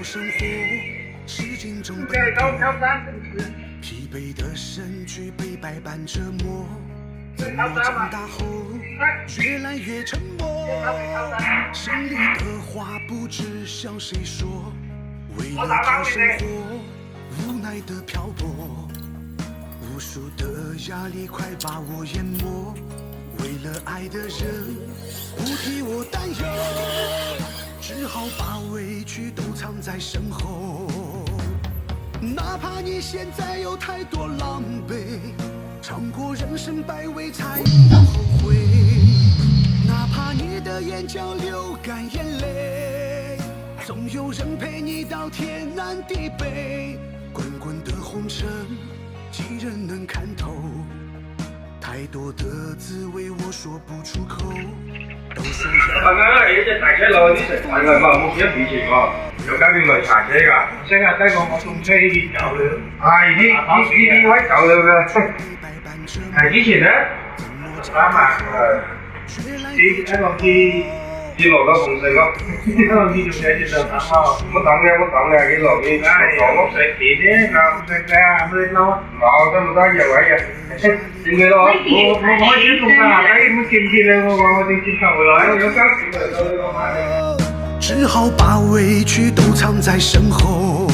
好生活，是竞争被疲惫的身躯被百般折磨，怎么长大后越来越沉默？心里的话不知向谁说，为了讨生活，无奈的漂泊，无数的压力快把我淹没。为了爱的人，不替我担忧，只好把委屈都藏在身后。哪怕你现在有太多狼狈，尝过人生百味才不后悔。哪怕你的眼角流干眼泪，总有人陪你到天南地北。滚滚的红尘，几人能看透？太多的滋味我說不出口，都說啱啱你只大車路啲食品係冇幾多以前喎，又加邊類茶車㗎？即係低過我送車呢啲走了，係呢位走了嘅，係以前咧13萬啲一個啲路都紅色咯，一個啲仲有隻兩等喎，乜等嘅幾路啲房屋食錢啫，嗱食嘅咩撈？冇得冇得入位嘅。點嘅咯？我開始送下底，唔見唔見你我哋接頭來，有交錢嚟到呢個買。只好把委屈都藏在身後。